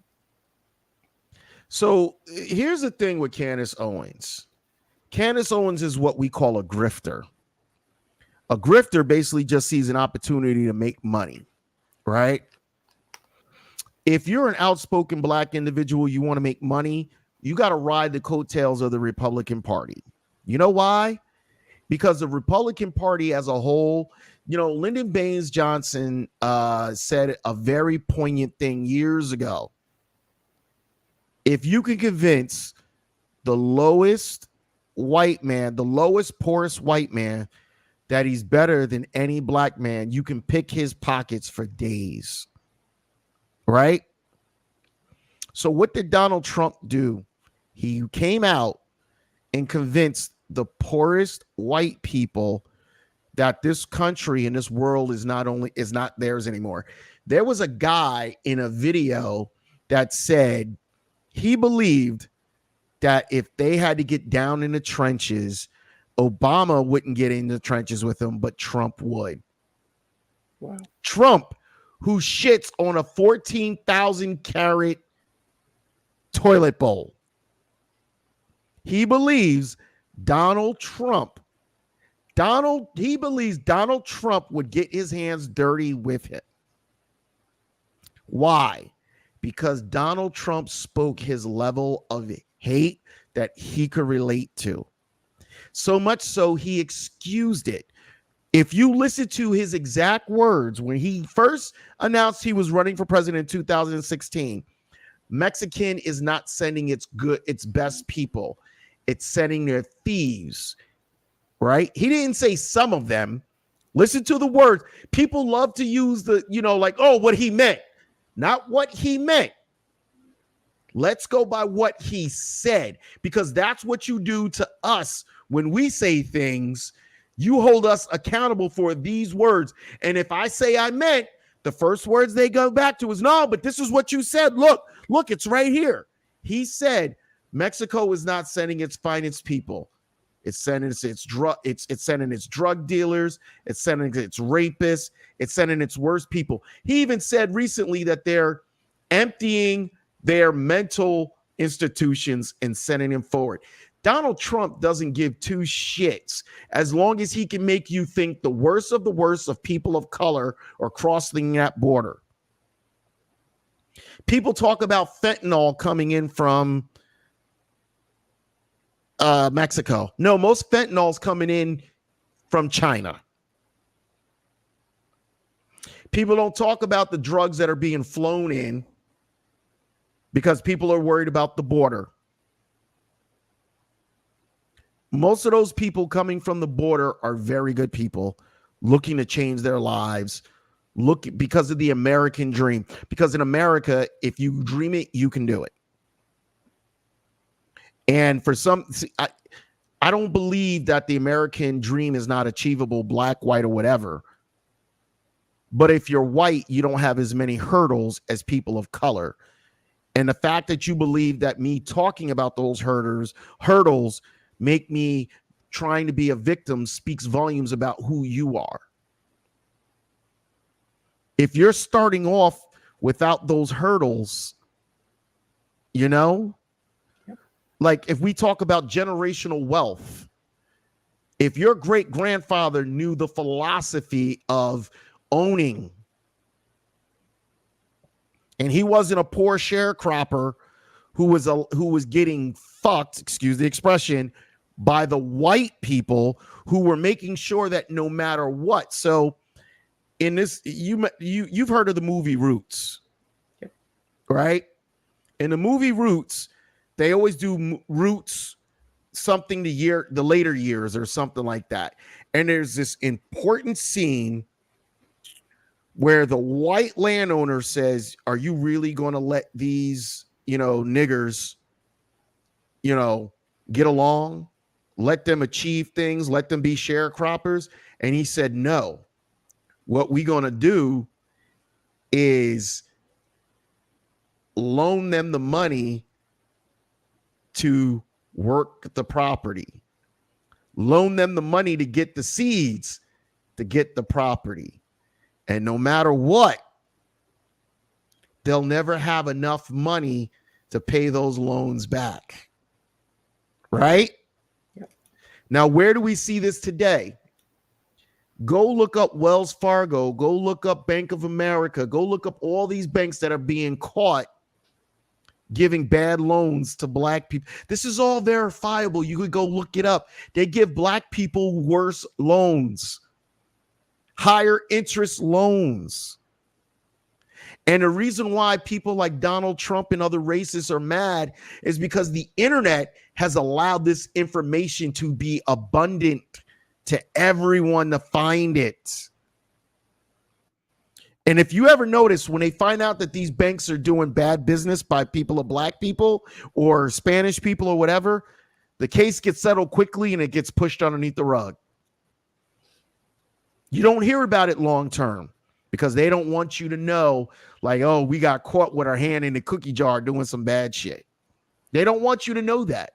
[SPEAKER 3] So here's the thing with Candace Owens. Candace Owens is what we call a grifter. A grifter basically just sees an opportunity to make money, right? If you're an outspoken black individual, you want to make money, you got to ride the coattails of the Republican Party. You know why? Because the Republican Party as a whole, you know, Lyndon Baines Johnson said a very poignant thing years ago. If you can convince the lowest white man, the lowest, poorest white man, that he's better than any black man, you can pick his pockets for days. Right? So what did Donald Trump do? He came out and convinced the poorest white people that this country and this world is not theirs anymore. There was a guy in a video that said he believed that if they had to get down in the trenches, Obama wouldn't get in the trenches with them, but Trump would.
[SPEAKER 2] Wow.
[SPEAKER 3] Trump, who shits on a 14,000 carat toilet bowl. He believes Donald Trump would get his hands dirty with him. Why? Because Donald Trump spoke his level of hate that he could relate to. So much so he excused it. If you listen to his exact words when he first announced he was running for president in 2016, Mexican is not sending its best people. It's sending their thieves, right? He didn't say some of them. Listen to the words. People love to use the, like, oh, what he meant. Not what he meant. Let's go by what he said, because that's what you do to us when we say things. You hold us accountable for these words. And if I say I meant, the first words they go back to is, no, but this is what you said. Look, it's right here. He said Mexico is not sending its finest people. It's sending its drug dealers. It's sending its rapists. It's sending its worst people. He even said recently that they're emptying their mental institutions and sending them forward. Donald Trump doesn't give two shits as long as he can make you think the worst of people of color are crossing that border. People talk about fentanyl coming in from Mexico. No, most fentanyl's coming in from China. People don't talk about the drugs that are being flown in because people are worried about the border. Most of those people coming from the border are very good people looking to change their lives, because of the American dream. Because in America, if you dream it, you can do it. And for some, I don't believe that the American dream is not achievable, black, white, or whatever. But if you're white, you don't have as many hurdles as people of color. And the fact that you believe that me talking about those hurdles make me trying to be a victim speaks volumes about who you are. If you're starting off without those hurdles, like if we talk about generational wealth, if your great grandfather knew the philosophy of owning, and he wasn't a poor sharecropper who was getting fucked, excuse the expression, by the white people who were making sure that no matter what. So in this, you've heard of the movie Roots, right? In the movie Roots, they always do Roots something the later years or something like that. And there's this important scene where the white landowner says, are you really going to let these, niggers, get along? Let them achieve things, let them be sharecroppers. And he said, no, what we're going to do is loan them the money to work the property, loan them the money to get the seeds, to get the property. And no matter what, they'll never have enough money to pay those loans back. Right? Now, where do we see this today? Go look up Wells Fargo. Go look up Bank of America. Go look up all these banks that are being caught giving bad loans to black people. This is all verifiable. You could go look it up. They give black people worse loans, higher interest loans. And the reason why people like Donald Trump and other racists are mad is because the internet has allowed this information to be abundant to everyone to find it. And if you ever notice, when they find out that these banks are doing bad business by people of black people or Spanish people or whatever, the case gets settled quickly and it gets pushed underneath the rug. You don't hear about it long term because they don't want you to know, like, oh, we got caught with our hand in the cookie jar doing some bad shit. They don't want you to know that.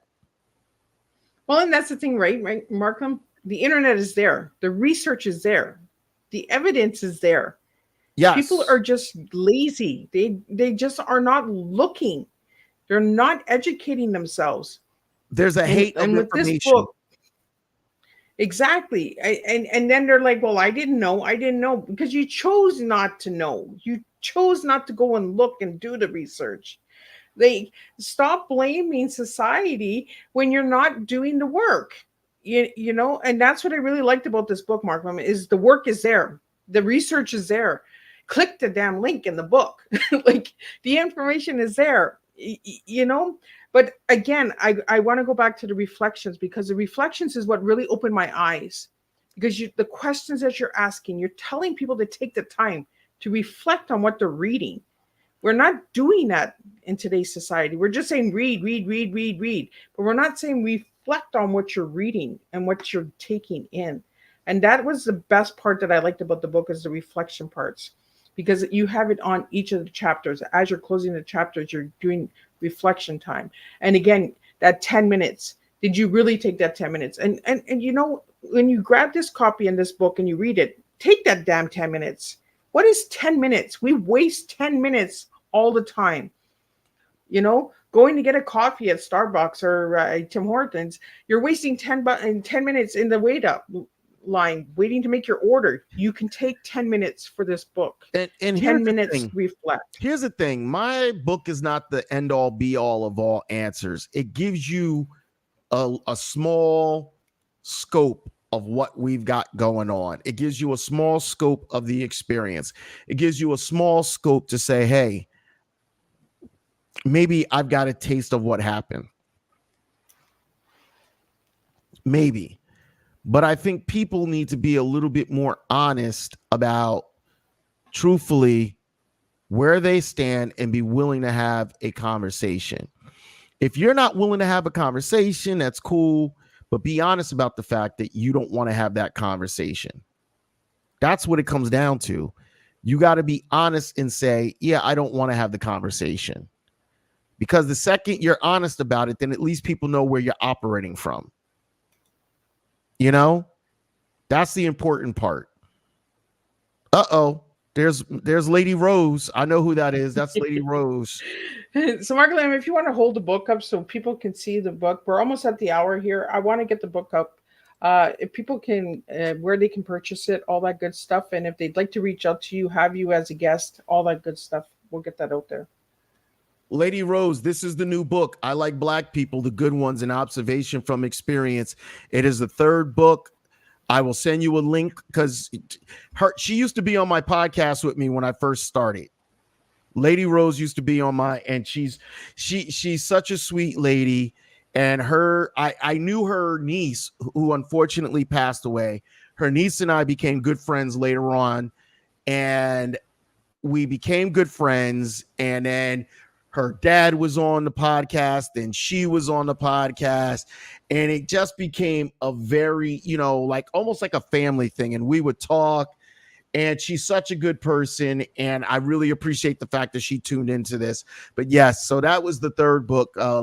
[SPEAKER 2] Well, and that's the thing, right, Marklyn? The internet is there. The research is there. The evidence is there.
[SPEAKER 3] Yes.
[SPEAKER 2] People are just lazy. They just are not looking. They're not educating themselves.
[SPEAKER 3] There's a hate of
[SPEAKER 2] with this
[SPEAKER 3] information.
[SPEAKER 2] book, exactly. And then they're like, well, I didn't know, because you chose not to know. You chose not to go and look and do the research. They stop blaming society when you're not doing the work. You know, and that's what I really liked about this book, Marklyn, is the work is there. The research is there. Click the damn link in the book. Like, the information is there, you know. But again, I want to go back to the reflections, because the reflections is what really opened my eyes. Because the questions that you're asking, you're telling people to take the time to reflect on what they're reading. We're not doing that in today's society. We're just saying read, read, read, read, read. But we're not saying reflect on what you're reading and what you're taking in. And that was the best part that I liked about the book, is the reflection parts. Because you have it on each of the chapters. As you're closing the chapters, you're doing reflection time. And again, that 10 minutes. Did you really take that 10 minutes? And you know, when you grab this copy in this book and you read it, take that damn 10 minutes. What is 10 minutes? We waste 10 minutes all the time. You know, going to get a coffee at Starbucks or Tim Hortons, you're wasting 10 minutes in the wait up line waiting to make your order. You can take 10 minutes for this book.
[SPEAKER 3] And
[SPEAKER 2] 10 minutes reflect.
[SPEAKER 3] Here's the thing. My book is not the end all be all of all answers. It gives you a small scope of what we've got going on. It gives you a small scope of the experience. It gives you a small scope to say, hey, maybe I've got a taste of what happened. Maybe. But I think people need to be a little bit more honest about, truthfully, where they stand and be willing to have a conversation. If you're not willing to have a conversation, that's cool, but be honest about the fact that you don't want to have that conversation. That's what it comes down to. You got to be honest and say, yeah, I don't want to have the conversation. Because the second you're honest about it, then at least people know where you're operating from. You know, that's the important part. Uh-oh, there's Lady Rose. I know who that is. That's Lady Rose.
[SPEAKER 2] So, Marklyn, if you want to hold the book up so people can see the book, we're almost at the hour here. I want to get the book up. If people can, where they can purchase it, all that good stuff. And if they'd like to reach out to you, have you as a guest, all that good stuff, we'll get that out there.
[SPEAKER 3] Lady Rose, this is the new book. I Like Black People, The Good Ones, An Observation from Experience. It is the third book. I will send you a link because she used to be on my podcast with me when I first started. Lady Rose used to be on and she's such a sweet lady. And I knew her niece, who unfortunately passed away. Her niece and I became good friends later on, and we became good friends. And then her dad was on the podcast and she was on the podcast, and it just became a very, like almost like a family thing. And we would talk, and she's such a good person. And I really appreciate the fact that she tuned into this. But yes, so that was the third book, I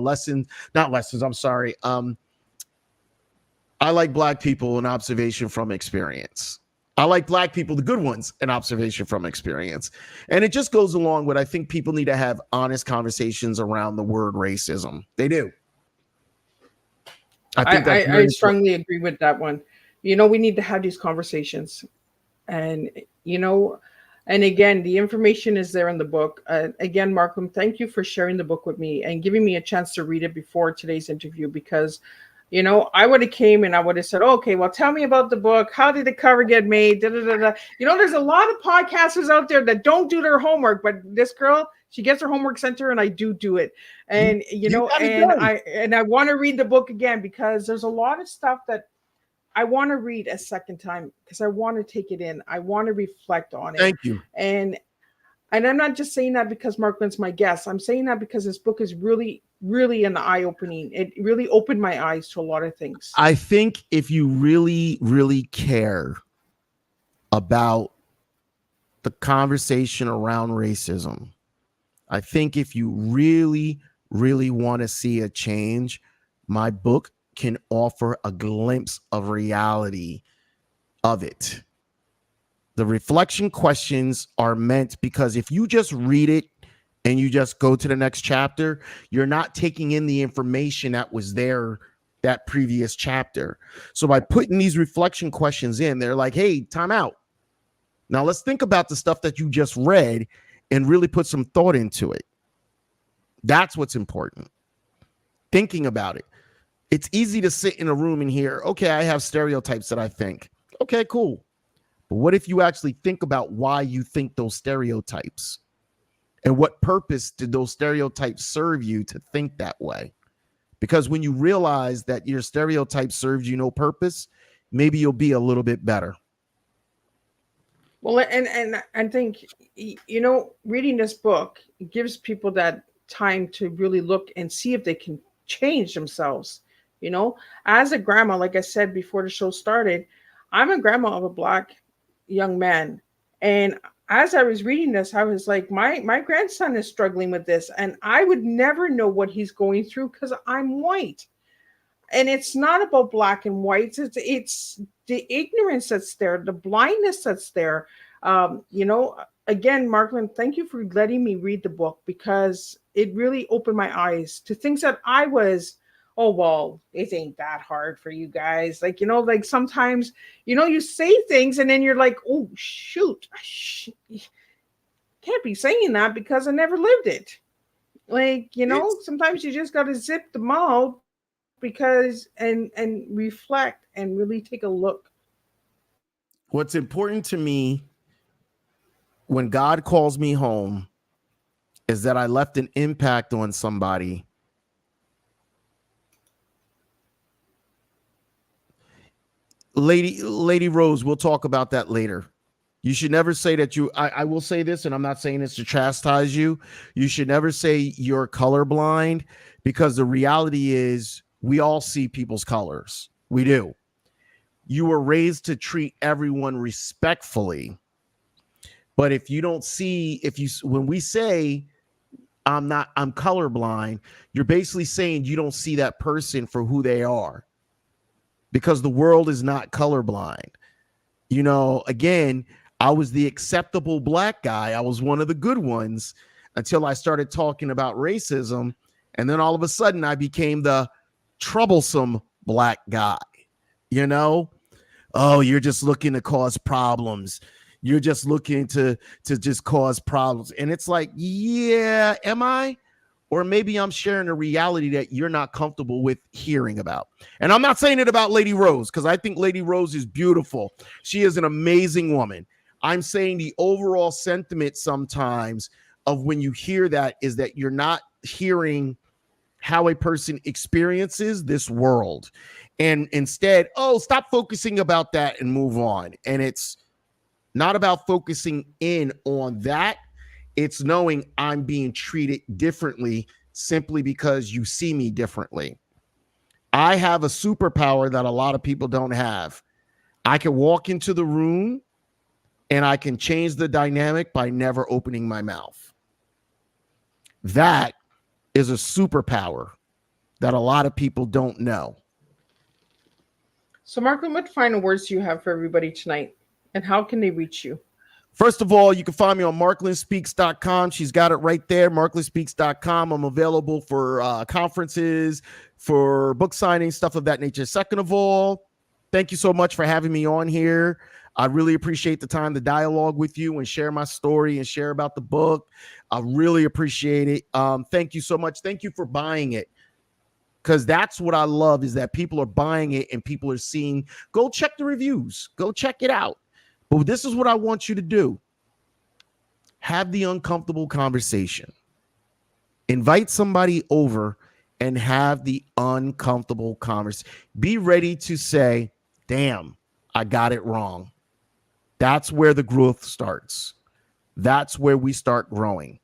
[SPEAKER 3] Like Black People, An Observation from Experience. I Like Black People, The Good Ones, An Observation from Experience. And it just goes along with, I think people need to have honest conversations around the word racism. They do.
[SPEAKER 2] I strongly agree with that one. We need to have these conversations. And, and again, the information is there in the book. Again, Marklyn, thank you for sharing the book with me and giving me a chance to read it before today's interview, because I would have came and I would have said, okay, well, tell me about the book. How did the cover get made? Da, da, da, da. There's a lot of podcasters out there that don't do their homework, but this girl, she gets her homework sent to her, and I do it. And, I want to read the book again, because there's a lot of stuff that I want to read a second time, because I want to take it in. I want to reflect on it.
[SPEAKER 3] Thank you.
[SPEAKER 2] And I'm not just saying that because Marklyn's my guest. I'm saying that because this book is really, really an eye-opening. It really opened my eyes to a lot of things.
[SPEAKER 3] I think if you really, really care about the conversation around racism, I think if you really, really want to see a change, my book can offer a glimpse of reality of it. The reflection questions are meant because if you just read it and you just go to the next chapter, you're not taking in the information that was there that previous chapter. So by putting these reflection questions in, they're like, hey, time out. Now let's think about the stuff that you just read and really put some thought into it. That's what's important. Thinking about it. It's easy to sit in a room and hear, okay, I have stereotypes that I think. Okay, cool. But what if you actually think about why you think those stereotypes? And what purpose did those stereotypes serve you to think that way? Because when you realize that your stereotype serves you no purpose, maybe you'll be a little bit better.
[SPEAKER 2] Well, and I think, reading this book gives people that time to really look and see if they can change themselves. As a grandma, like I said before the show started, I'm a grandma of a Black young man. And as I was reading this, I was like, my grandson is struggling with this, and I would never know what he's going through because I'm white. And it's not about Black and whites. It's the ignorance that's there, the blindness that's there. Again, Marklyn, thank you for letting me read the book because it really opened my eyes to things that I was, oh, well, it ain't that hard for you guys. Like sometimes, you say things and then you're like, oh, shoot, can't be saying that because I never lived it. Sometimes you just got to zip the mouth because and reflect and really take a look.
[SPEAKER 3] What's important to me when God calls me home is that I left an impact on somebody. Lady Rose, we'll talk about that later. You should never say that I will say this, and I'm not saying this to chastise you. You should never say you're colorblind, because the reality is we all see people's colors. We do. You were raised to treat everyone respectfully. But if you don't see, when we say I'm colorblind, you're basically saying you don't see that person for who they are, because the world is not colorblind. Again, I was the acceptable Black guy. I was one of the good ones until I started talking about racism. And then all of a sudden I became the troublesome Black guy. Oh, you're just looking to cause problems. You're just looking to just cause problems. And it's like, yeah, am I? Or maybe I'm sharing a reality that you're not comfortable with hearing about. And I'm not saying it about Lady Rose, because I think Lady Rose is beautiful. She is an amazing woman. I'm saying the overall sentiment sometimes of when you hear that is that you're not hearing how a person experiences this world. And instead, stop focusing about that and move on. And it's not about focusing in on that. It's knowing I'm being treated differently simply because you see me differently. I have a superpower that a lot of people don't have. I can walk into the room and I can change the dynamic by never opening my mouth. That is a superpower that a lot of people don't know.
[SPEAKER 2] So, Marklyn, what final words do you have for everybody tonight? And how can they reach you?
[SPEAKER 3] First of all, you can find me on MarklynSpeaks.com. She's got it right there, MarklynSpeaks.com. I'm available for conferences, for book signings, stuff of that nature. Second of all, thank you so much for having me on here. I really appreciate the time to dialogue with you and share my story and share about the book. I really appreciate it. Thank you so much. Thank you for buying it, because that's what I love, is that people are buying it and people are seeing. Go check the reviews. Go check it out. But this is what I want you to do. Have the uncomfortable conversation. Invite somebody over and have the uncomfortable conversation. Be ready to say, damn, I got it wrong. That's where the growth starts. That's where we start growing.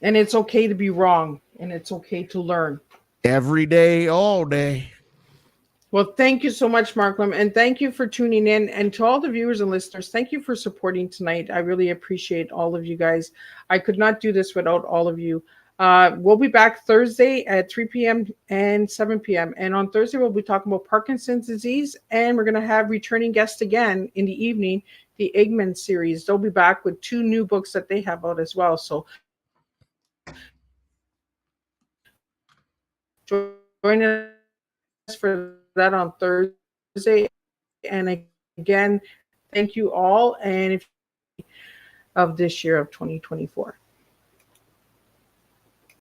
[SPEAKER 2] And it's okay to be wrong, and it's okay to learn.
[SPEAKER 3] Every day, all day.
[SPEAKER 2] Well, thank you so much, Marklyn, and thank you for tuning in. And to all the viewers and listeners, thank you for supporting tonight. I really appreciate all of you guys. I could not do this without all of you. We'll be back Thursday at 3 p.m. and 7 p.m. And on Thursday, we'll be talking about Parkinson's disease. And we're going to have returning guests again in the evening, the Eggman series. They'll be back with 2 new books that they have out as well. So join us for that on Thursday. And again, thank you all. And if of this year of 2024.